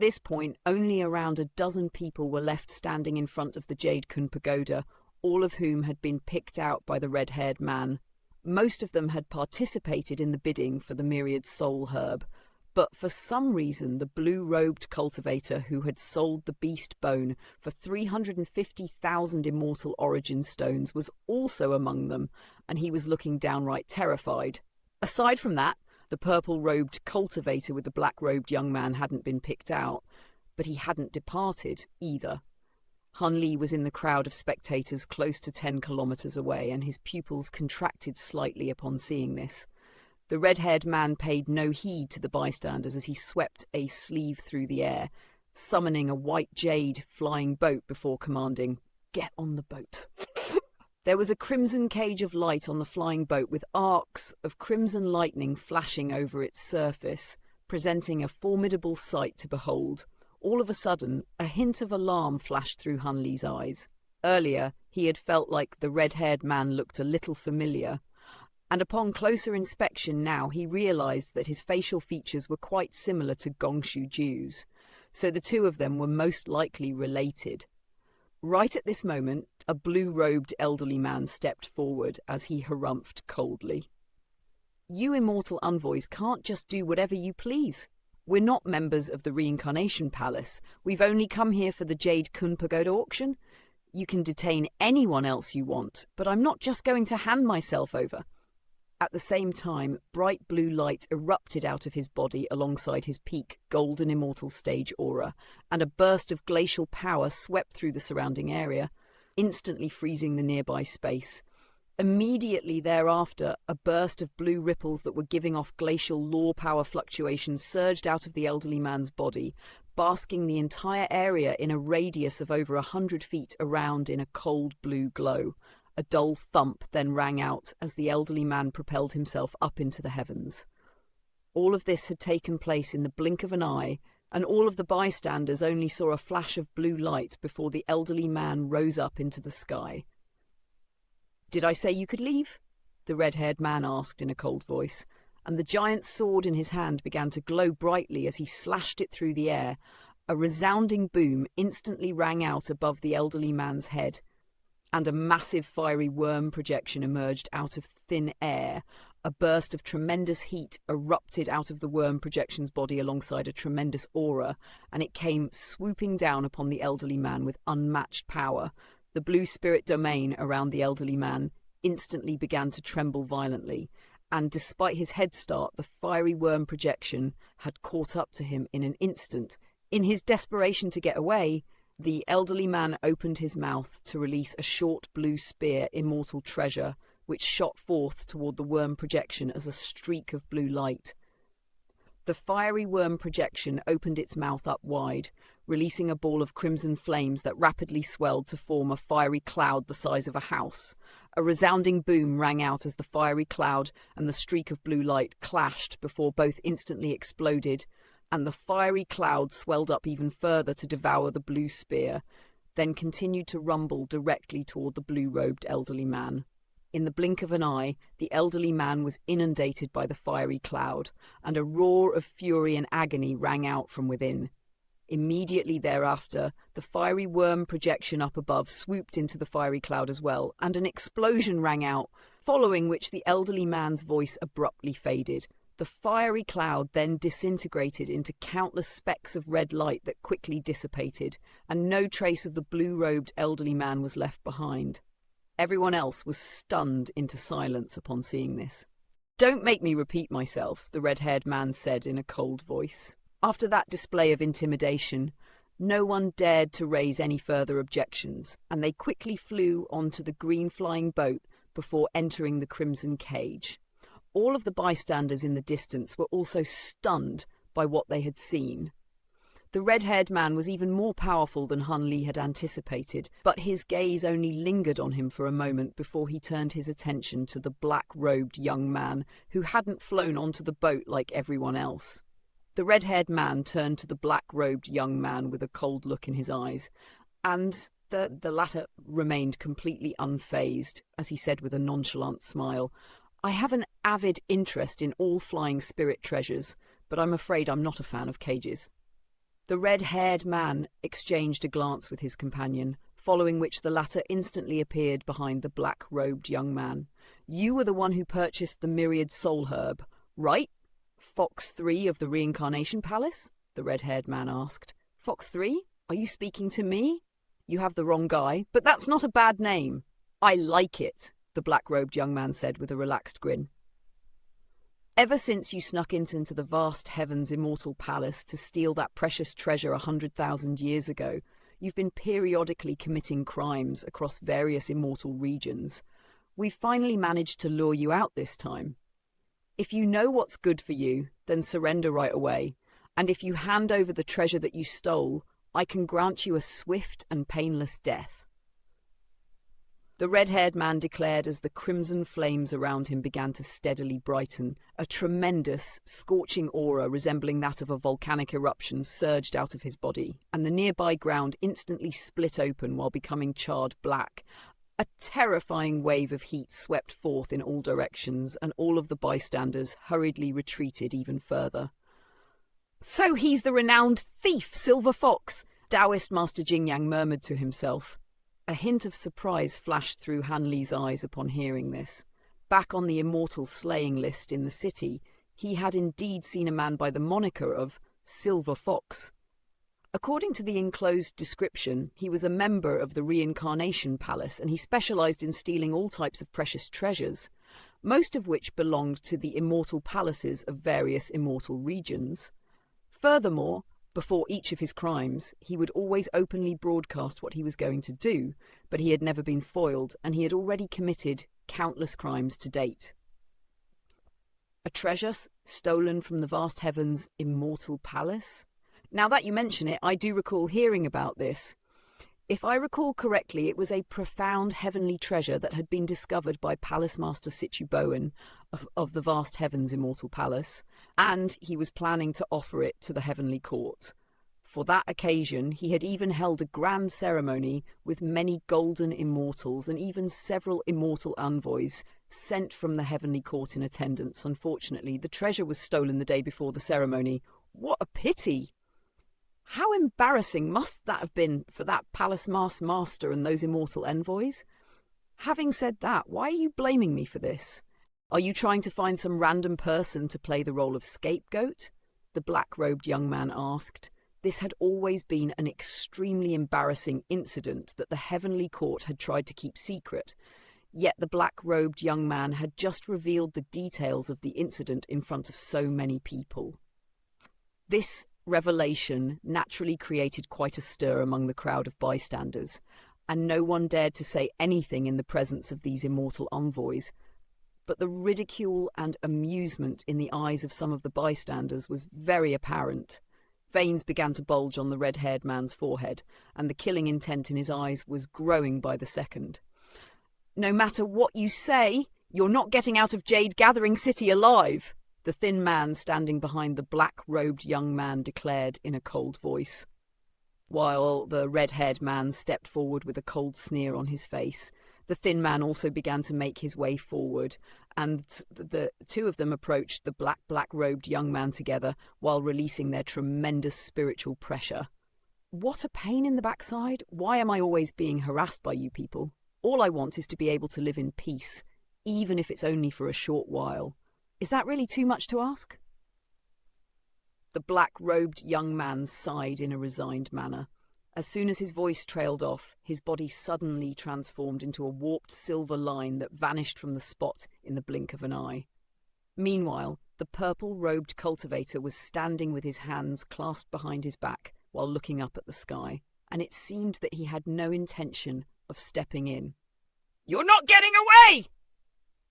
this point, only around a dozen people were left standing in front of the Jade Kun Pagoda, all of whom had been picked out by the red-haired man. Most of them had participated in the bidding for the myriad soul herb, but for some reason the blue-robed cultivator who had sold the beast bone for 350,000 immortal origin stones was also among them, and he was looking downright terrified. Aside from that, the purple-robed cultivator with the black-robed young man hadn't been picked out, but he hadn't departed either. Hun Li was in the crowd of spectators close to 10 kilometers away, and his pupils contracted slightly upon seeing this. The red-haired man paid no heed to the bystanders as he swept a sleeve through the air, summoning a white jade flying boat before commanding, "Get on the boat." There was a crimson cage of light on the flying boat with arcs of crimson lightning flashing over its surface, presenting a formidable sight to behold. All of a sudden, a hint of alarm flashed through Hun Li's eyes. Earlier, he had felt like the red-haired man looked a little familiar, and upon closer inspection now he realized that his facial features were quite similar to Gongshu Ju's, so the two of them were most likely related. Right at this moment, a blue-robed elderly man stepped forward as he harumphed coldly. "You immortal envoys can't just do whatever you please. We're not members of the Reincarnation Palace. We've only come here for the Jade Kun Pagoda auction. You can detain anyone else you want, but I'm not just going to hand myself over." At the same time, bright blue light erupted out of his body alongside his peak golden immortal stage aura, and a burst of glacial power swept through the surrounding area, instantly freezing the nearby space. Immediately thereafter, a burst of blue ripples that were giving off glacial law power fluctuations surged out of the elderly man's body, basking the entire area in a radius of over 100 feet around in a cold blue glow. A dull thump then rang out as the elderly man propelled himself up into the heavens. All of this had taken place in the blink of an eye, and all of the bystanders only saw a flash of blue light before the elderly man rose up into the sky. "Did I say you could leave?" the red-haired man asked in a cold voice, and the giant sword in his hand began to glow brightly as he slashed it through the air. A resounding boom instantly rang out above the elderly man's head, and a massive fiery worm projection emerged out of thin air. A burst of tremendous heat erupted out of the worm projection's body alongside a tremendous aura, and it came swooping down upon the elderly man with unmatched power. The blue spirit domain around the elderly man instantly began to tremble violently, and despite his head start, the fiery worm projection had caught up to him in an instant. In his desperation to get away, the elderly man opened his mouth to release a short blue spear, immortal treasure, which shot forth toward the worm projection as a streak of blue light. The fiery worm projection opened its mouth up wide, releasing a ball of crimson flames that rapidly swelled to form a fiery cloud the size of a house. A resounding boom rang out as the fiery cloud and the streak of blue light clashed before both instantly exploded, and the fiery cloud swelled up even further to devour the blue spear, then continued to rumble directly toward the blue-robed elderly man. In the blink of an eye, the elderly man was inundated by the fiery cloud, and a roar of fury and agony rang out from within. Immediately thereafter, the fiery worm projection up above swooped into the fiery cloud as well, and an explosion rang out, following which the elderly man's voice abruptly faded. The fiery cloud then disintegrated into countless specks of red light that quickly dissipated, and no trace of the blue-robed elderly man was left behind. Everyone else was stunned into silence upon seeing this. "Don't make me repeat myself," the red-haired man said in a cold voice. After that display of intimidation, no one dared to raise any further objections, and they quickly flew onto the green flying boat before entering the crimson cage. All of the bystanders in the distance were also stunned by what they had seen. The red-haired man was even more powerful than Hun Li had anticipated, but his gaze only lingered on him for a moment before he turned his attention to the black-robed young man who hadn't flown onto the boat like everyone else. The red-haired man turned to the black-robed young man with a cold look in his eyes, and the latter remained completely unfazed as he said with a nonchalant smile, "I have an avid interest in all flying spirit treasures, but I'm afraid I'm not a fan of cages." The red-haired man exchanged a glance with his companion, following which the latter instantly appeared behind the black-robed young man. "You were the one who purchased the myriad soul herb, right? Fox 3 of the Reincarnation Palace?" the red-haired man asked. "Fox 3? Are you speaking to me?" "You have the wrong guy, but that's not a bad name." "I like it," the black-robed young man said with a relaxed grin. "Ever since you snuck into the vast heavens Immortal Palace to steal that precious treasure 100,000 years ago, you've been periodically committing crimes across various immortal regions. We've finally managed to lure you out this time. If you know what's good for you, then surrender right away, and if you hand over the treasure that you stole, I can grant you a swift and painless death," the red-haired man declared as the crimson flames around him began to steadily brighten. A tremendous, scorching aura resembling that of a volcanic eruption surged out of his body, and the nearby ground instantly split open while becoming charred black. A terrifying wave of heat swept forth in all directions, and all of the bystanders hurriedly retreated even further. "So he's the renowned thief, Silver Fox," Taoist Master Jingyang murmured to himself. A hint of surprise flashed through Han Li's eyes upon hearing this. Back on the immortal slaying list in the city, he had indeed seen a man by the moniker of Silver Fox. According to the enclosed description, he was a member of the Reincarnation Palace, and he specialized in stealing all types of precious treasures, most of which belonged to the immortal palaces of various immortal regions. Furthermore, before each of his crimes, he would always openly broadcast what he was going to do, but he had never been foiled, and he had already committed countless crimes to date. A treasure stolen from the vast heavens' Immortal Palace? Now that you mention it, I do recall hearing about this. If I recall correctly, it was a profound heavenly treasure that had been discovered by Palace Master Situ Bowen of the vast heavens Immortal Palace, and he was planning to offer it to the heavenly court. For that occasion, he had even held a grand ceremony with many golden immortals and even several immortal envoys sent from the heavenly court in attendance. Unfortunately, the treasure was stolen the day before the ceremony. What a pity! How embarrassing must that have been for that Palace Master and those immortal envoys? Having said that, why are you blaming me for this? Are you trying to find some random person to play the role of scapegoat? The black-robed young man asked. This had always been an extremely embarrassing incident that the heavenly court had tried to keep secret. Yet the black-robed young man had just revealed the details of the incident in front of so many people. This revelation naturally created quite a stir among the crowd of bystanders, and no one dared to say anything in the presence of these immortal envoys. But the ridicule and amusement in the eyes of some of the bystanders was very apparent. Veins began to bulge on the red-haired man's forehead, and the killing intent in his eyes was growing by the second. "No matter what you say, you're not getting out of Jade Gathering City alive," the thin man standing behind the black-robed young man declared in a cold voice, while the red-haired man stepped forward with a cold sneer on his face. The thin man also began to make his way forward, and the two of them approached the black-robed young man together while releasing their tremendous spiritual pressure. "What a pain in the backside! Why am I always being harassed by you people? All I want is to be able to live in peace, even if it's only for a short while. Is that really too much to ask?" The black-robed young man sighed in a resigned manner. As soon as his voice trailed off, his body suddenly transformed into a warped silver line that vanished from the spot in the blink of an eye. Meanwhile, the purple-robed cultivator was standing with his hands clasped behind his back while looking up at the sky, and it seemed that he had no intention of stepping in. "You're not getting away!"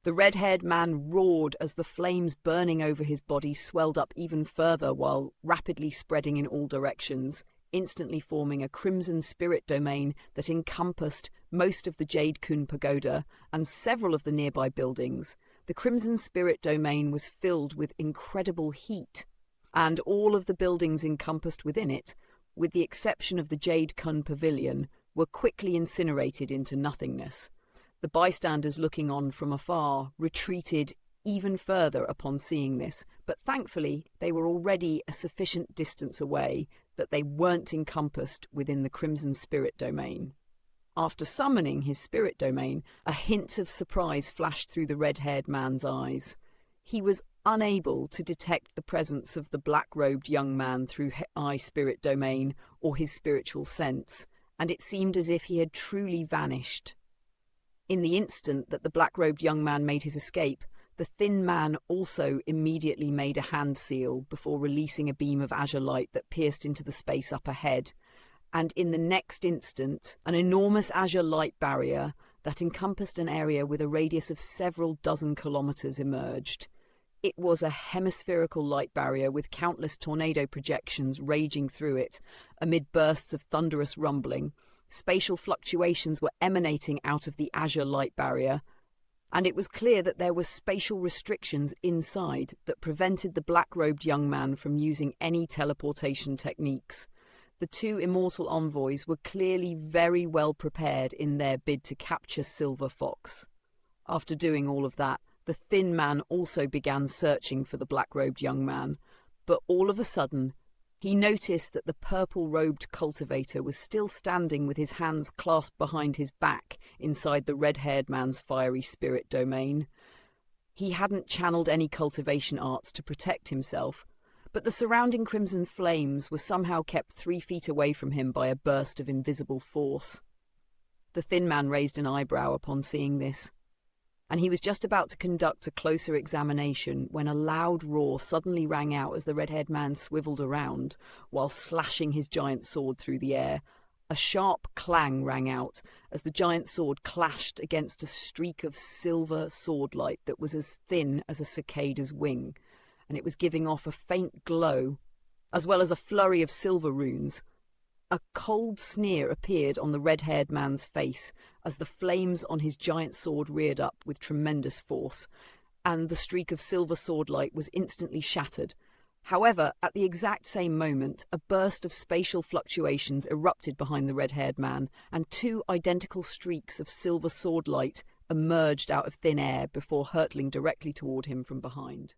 The red-haired man roared as the flames burning over his body swelled up even further while rapidly spreading in all directions, instantly forming a crimson spirit domain that encompassed most of the Jade Kun Pagoda and several of the nearby buildings. The crimson spirit domain was filled with incredible heat, and all of the buildings encompassed within it, with the exception of the Jade Kun Pavilion, were quickly incinerated into nothingness. The bystanders looking on from afar retreated even further upon seeing this, but thankfully they were already a sufficient distance away that they weren't encompassed within the Crimson Spirit Domain. After summoning his spirit domain, a hint of surprise flashed through the red-haired man's eyes. He was unable to detect the presence of the black-robed young man through spirit domain or his spiritual sense, and it seemed as if he had truly vanished. In the instant that the black-robed young man made his escape, the thin man also immediately made a hand seal before releasing a beam of azure light that pierced into the space up ahead. And in the next instant, an enormous azure light barrier that encompassed an area with a radius of several dozen kilometers emerged. It was a hemispherical light barrier with countless tornado projections raging through it, amid bursts of thunderous rumbling. Spatial fluctuations were emanating out of the azure light barrier, and it was clear that there were spatial restrictions inside that prevented the black-robed young man from using any teleportation techniques. The two immortal envoys were clearly very well prepared in their bid to capture Silver Fox. After doing all of that, the thin man also began searching for the black-robed young man, but all of a sudden, he noticed that the purple-robed cultivator was still standing with his hands clasped behind his back inside the red-haired man's fiery spirit domain. He hadn't channeled any cultivation arts to protect himself, but the surrounding crimson flames were somehow kept 3 feet away from him by a burst of invisible force. The thin man raised an eyebrow upon seeing this, and he was just about to conduct a closer examination when a loud roar suddenly rang out as the red-haired man swiveled around while slashing his giant sword through the air. A sharp clang rang out as the giant sword clashed against a streak of silver swordlight that was as thin as a cicada's wing, and it was giving off a faint glow, as well as a flurry of silver runes. A cold sneer appeared on the red-haired man's face as the flames on his giant sword reared up with tremendous force, and the streak of silver swordlight was instantly shattered. However, at the exact same moment, a burst of spatial fluctuations erupted behind the red-haired man, and 2 identical streaks of silver swordlight emerged out of thin air before hurtling directly toward him from behind.